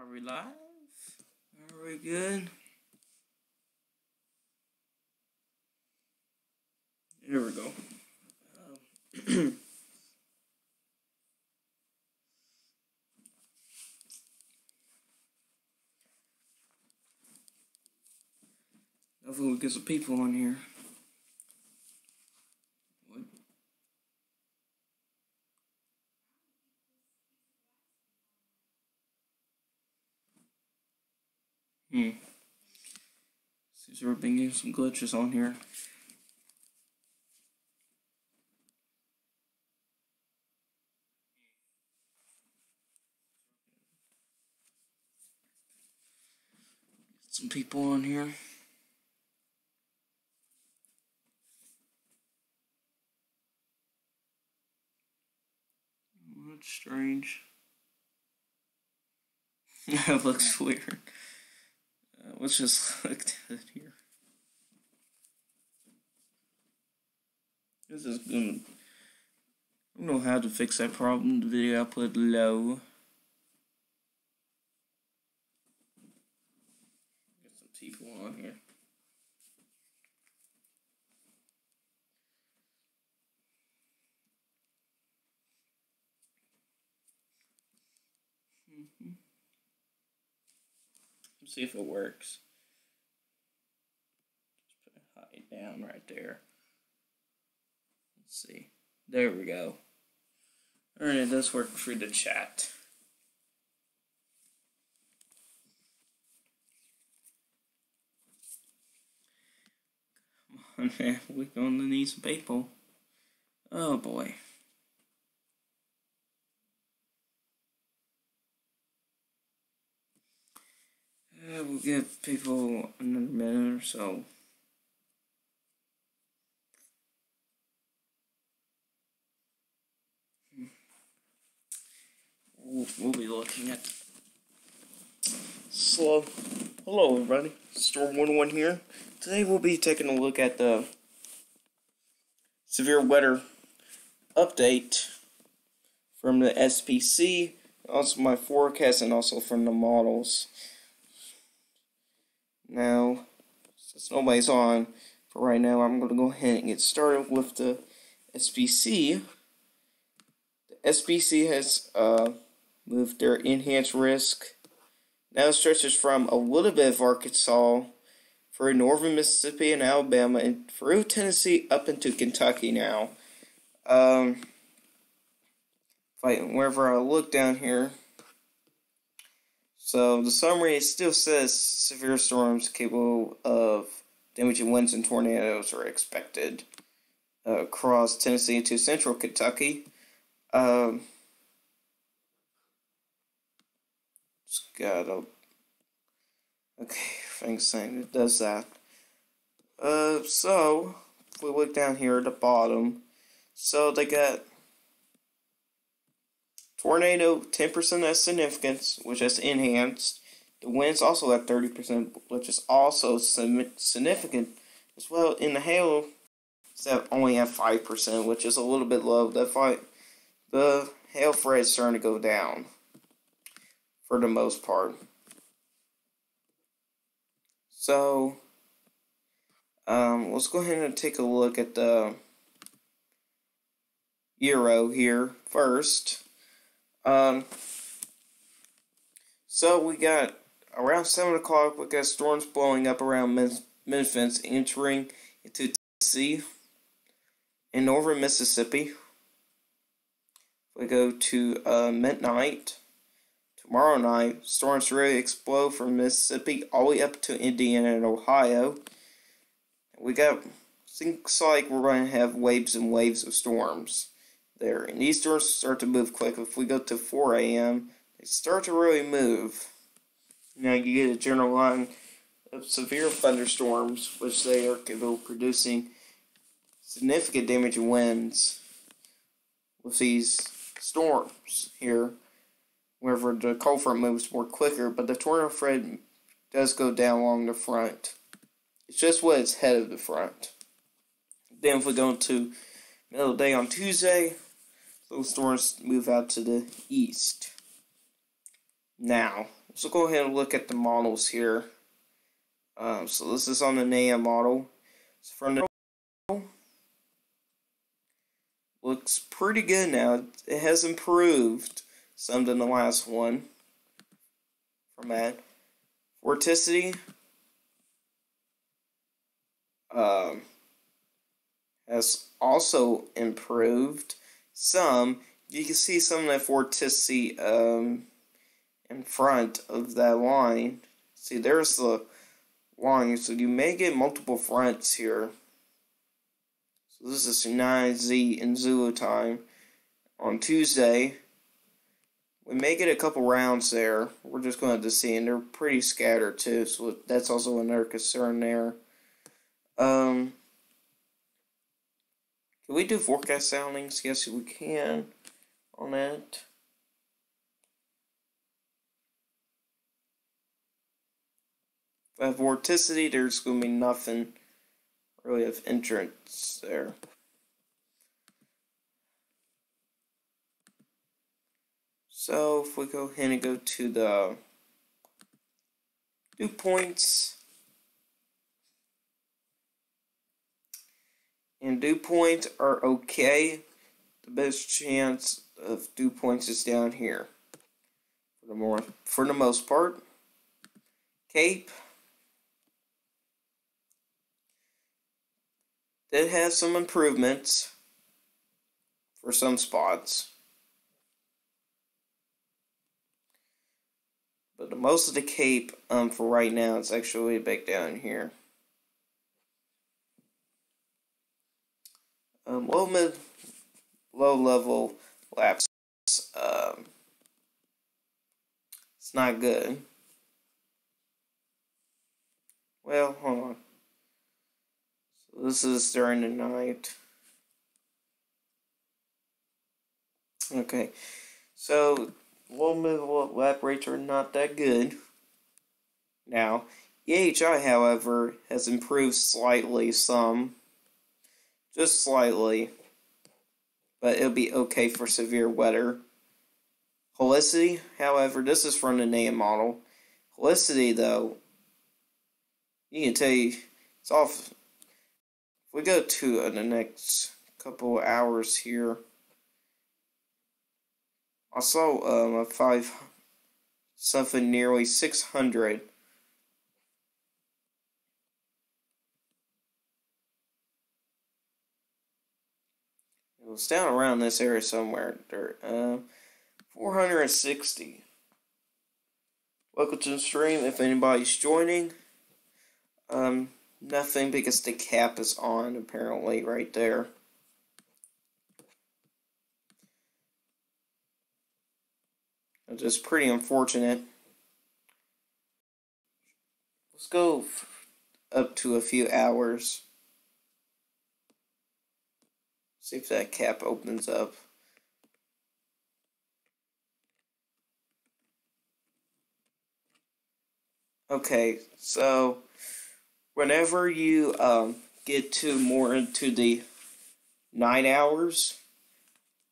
Are we live? Are we good? Here we go. Hopefully we get some people on here. What? Seems we've been getting some glitches on here. Get some people on here. That's strange. That looks weird. Let's just look at it here. This is gonna. I don't know how to fix that problem. The video output low. Get some people on here. Let's see if it works. Just put a high down right there. Let's see. There we go. Alright, it does work through the chat. Come on, man. We're going to need some people. Oh, boy. We'll give people another minute or so. We'll be looking at. So, hello everybody, Storm101 here. Today we'll be taking a look at the severe weather update from the SPC, also my forecast, and also from the models. Now, since nobody's on for right now, I'm going to go ahead and get started with the SPC. The SPC has moved their enhanced risk. Now it stretches from a little bit of Arkansas through northern Mississippi and Alabama and through Tennessee up into Kentucky now. Wherever I look down here, so the summary still says severe storms capable of damaging winds and tornadoes are expected across Tennessee into central Kentucky. Just gotta. Okay, thanks, saying it does that. So if we look down here at the bottom, so they got tornado 10% as significance, which is enhanced. The winds also at 30%, which is also significant as well. In the hail, it's only at 5%, which is a little bit low. The hail threat is starting to go down for the most part. So, let's go ahead and take a look at the Euro here first. So we got around 7 o'clock, we got storms blowing up around Memphis, entering into Tennessee and northern Mississippi. We go to midnight. Tomorrow night, storms really explode from Mississippi all the way up to Indiana and Ohio. Seems like we're going to have waves and waves of storms there. And these storms start to move quick. If we go to 4 a.m., they start to really move. Now you get a general line of severe thunderstorms, which they are capable of producing significant damage and winds with these storms here. Wherever the cold front moves more quicker, but the tornado threat does go down along the front. It's just what it's head of the front. Then if we go into middle of the day on Tuesday, those storms move out to the east. Now, let's go ahead and look at the models here. So this is on the NAIA model. So from the looks pretty good now. It has improved some than the last one. From that, vorticity has also improved some. You can see some of that vorticity in front of that line. See, there's the line, so you may get multiple fronts here. So this is 9Z in Zulu time on Tuesday. We may get a couple rounds there. We're just going to have to see, and they're pretty scattered too, so that's also another concern there. Can we do forecast soundings? Yes, we can on that. But vorticity, there's going to be nothing really of interest there. So if we go ahead and go to the dew points, and dew points are okay. The best chance of dew points is down here for the most part. Cape, that has some improvements for some spots. But most of the Cape, for right now, it's actually back down here. Low level laps, it's not good. Well, hold on. So this is during the night. Okay, so low mid lap rates are not that good. Now, EHI, however, has improved slightly, just slightly, but it'll be okay for severe weather. Helicity, however, this is from the NAIA model. Helicity, though, you can tell you, it's off. If we go to the next couple of hours here, I saw something nearly 600. It was down around this area somewhere. 460. Welcome to the stream. If anybody's joining, nothing because the cap is on apparently right there. It's just pretty unfortunate. Let's go up to a few hours. See if that cap opens up. Okay, so whenever you get to more into the 9 hours,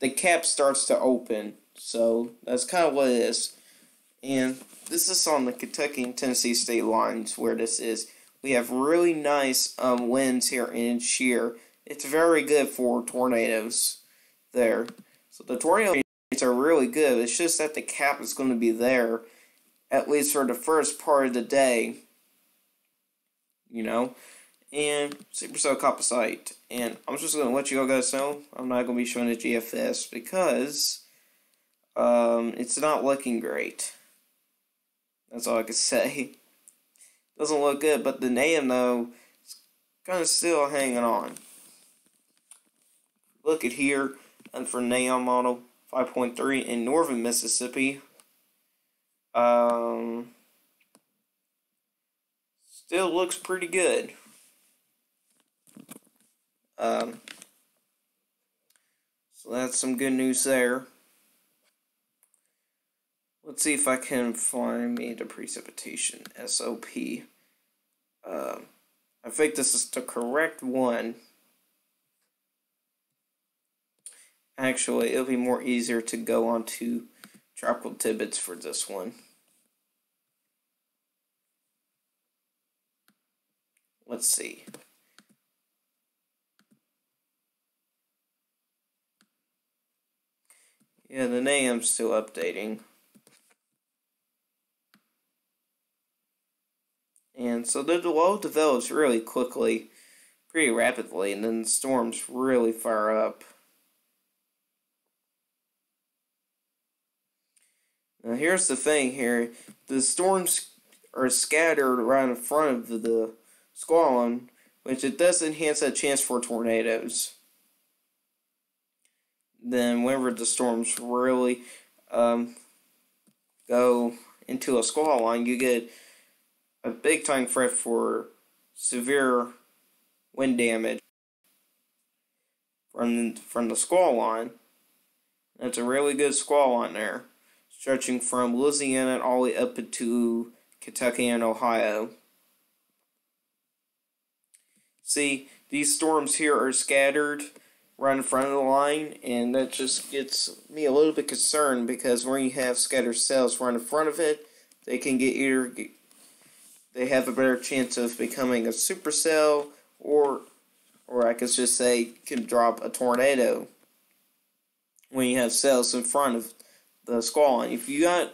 the cap starts to open. So that's kind of what it is. And this is on the Kentucky and Tennessee state lines where this is. We have really nice winds here in shear. It's very good for tornadoes there. So the tornadoes are really good. It's just that the cap is going to be there, at least for the first part of the day. You know? And supercell composite. And I'm just going to let you all guys know, I'm not going to be showing the GFS because it's not looking great. That's all I can say. Doesn't look good, but the NAIA, though, is kind of still hanging on. Look at here, and for NAIA model 5.3 in northern Mississippi. Still looks pretty good. So that's some good news there. Let's see if I can find me the precipitation SOP. I think this is the correct one. Actually, it'll be more easier to go on to tropical tidbits for this one. let's see. Yeah, the name's still updating. And so the low develops really quickly, pretty rapidly, and then the storms really fire up. Now here's the thing here. The storms are scattered right in front of the squall, which it does enhance that chance for tornadoes. Then whenever the storms really go into a squall line, you get a big time threat for severe wind damage from the squall line. That's a really good squall line there, stretching from Louisiana all the way up into Kentucky and Ohio. See, these storms here are scattered right in front of the line, and that just gets me a little bit concerned, because when you have scattered cells right in front of it, they can they have a better chance of becoming a supercell, or I could just say can drop a tornado when you have cells in front of the squall line. If you got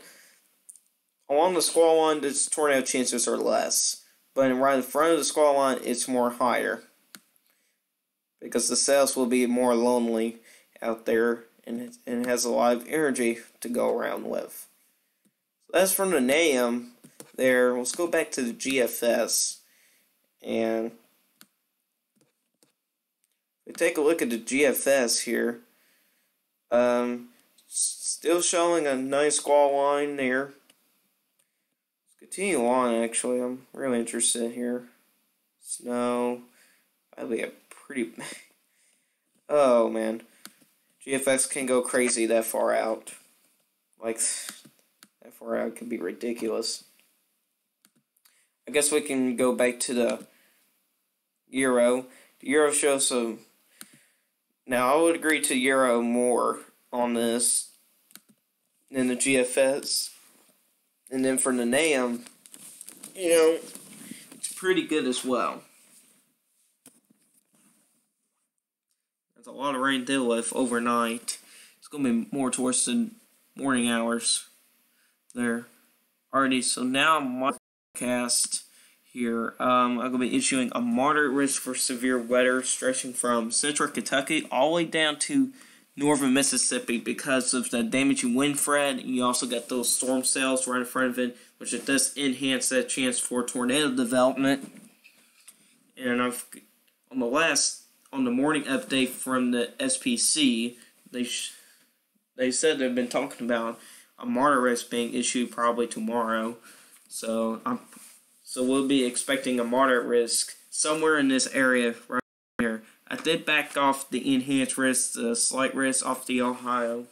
along the squall line, the tornado chances are less, but right in front of the squall line, it's more higher, because the cells will be more lonely out there, and it has a lot of energy to go around with. So that's from the NAM there. Let's go back to the GFS, and we take a look at the GFS here. Still showing a nice squall line there. Let's continue on, actually. I'm really interested here. Snow. That'd be a pretty... Oh, man. GFX can go crazy that far out. Like, that far out can be ridiculous. I guess we can go back to the Euro. The Euro shows some... Now, I would agree to Euro more on this than the GFS. And then for the NAM, it's pretty good as well. There's a lot of rain to deal with overnight. It's going to be more towards the morning hours there. Alrighty, so now my forecast here. I'm going to be issuing a moderate risk for severe weather stretching from central Kentucky all the way down to northern Mississippi because of the damaging wind threat. And you also got those storm cells right in front of it, which it does enhance that chance for tornado development. And on the morning update from the SPC, they said they've been talking about a moderate risk being issued probably tomorrow. So we'll be expecting a moderate risk somewhere in this area right here. I did back off the enhanced risk, the slight risk off the Ohio,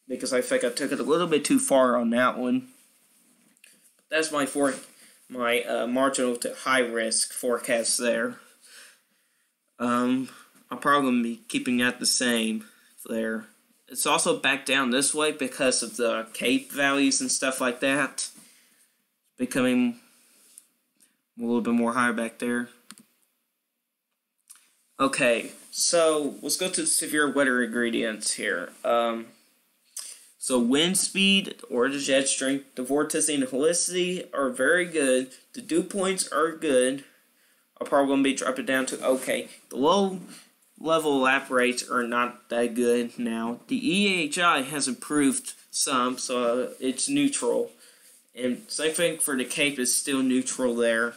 because I think I took it a little bit too far on that one. That's my marginal to high risk forecast there. I'm probably going to be keeping that the same there. It's also back down this way because of the Cape values and stuff like that. Becoming a little bit more higher back there. Okay, so let's go to the severe weather ingredients here. So wind speed or the jet strength, the vorticity and the helicity are very good. The dew points are good. I'm probably going to be dropping down to okay. The low level lap rates are not that good now. The EHI has improved some, so it's neutral. And same thing for the Cape is still neutral there.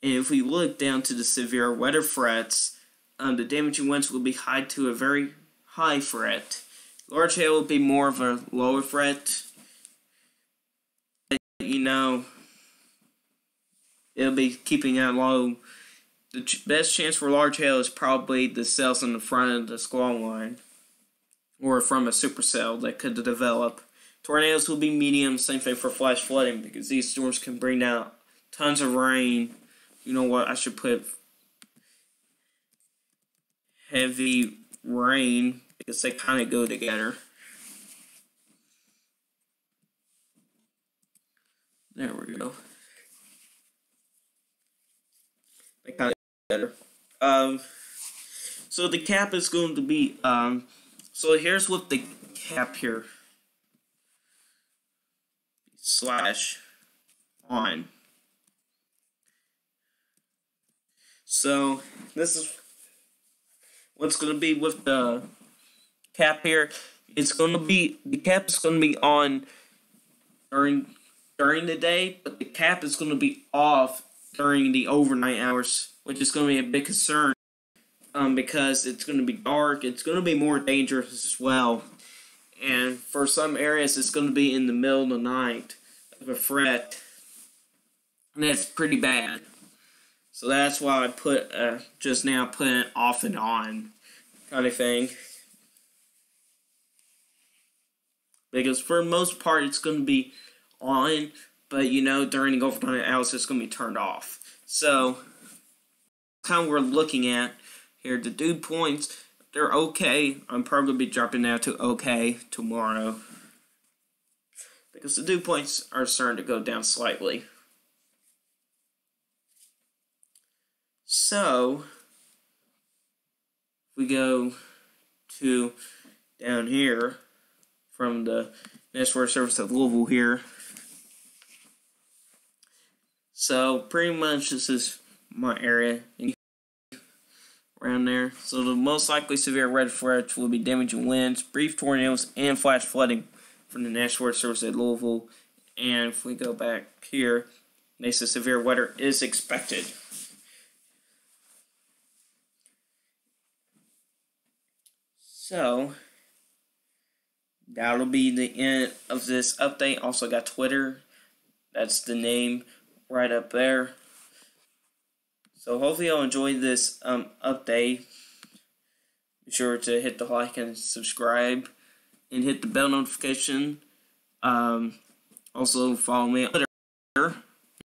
And if we look down to the severe weather threats, the damaging winds will be high to a very high threat. Large hail will be more of a lower threat. It'll be keeping that low. The best chance for large hail is probably the cells in the front of the squall line, or from a supercell that could develop. Tornadoes will be medium, same thing for flash flooding, because these storms can bring down tons of rain. You know what, I should put heavy rain, because they kind of go together. There we go. That kind of better. So the cap is going to be, so here's what the cap here, /on. So this is what's going to be with the cap here. It's going to be, the cap is going to be on during the day, but the cap is going to be off during the overnight hours, which is going to be a big concern, because it's going to be dark. It's going to be more dangerous as well, and for some areas it's going to be in the middle of the night of a threat, and that's pretty bad. So that's why I put just now put it off and on kind of thing, because for the most part it's going to be on, but during the overnight hours it's going to be turned off. So kind of we're looking at here, the dew points, they're okay. I'm probably going to be dropping down to okay tomorrow, because the dew points are starting to go down slightly. So we go to down here from the National Weather Service at Louisville here. So pretty much this is my area around there. So the most likely severe weather threats will be damaging winds, brief tornadoes, and flash flooding from the National Weather Service at Louisville. And if we go back here, they say severe weather is expected. So that'll be the end of this update. Also got Twitter. That's the name right up there. So hopefully y'all enjoyed this update. Be sure to hit the like and subscribe, and hit the bell notification. Also follow me on Twitter.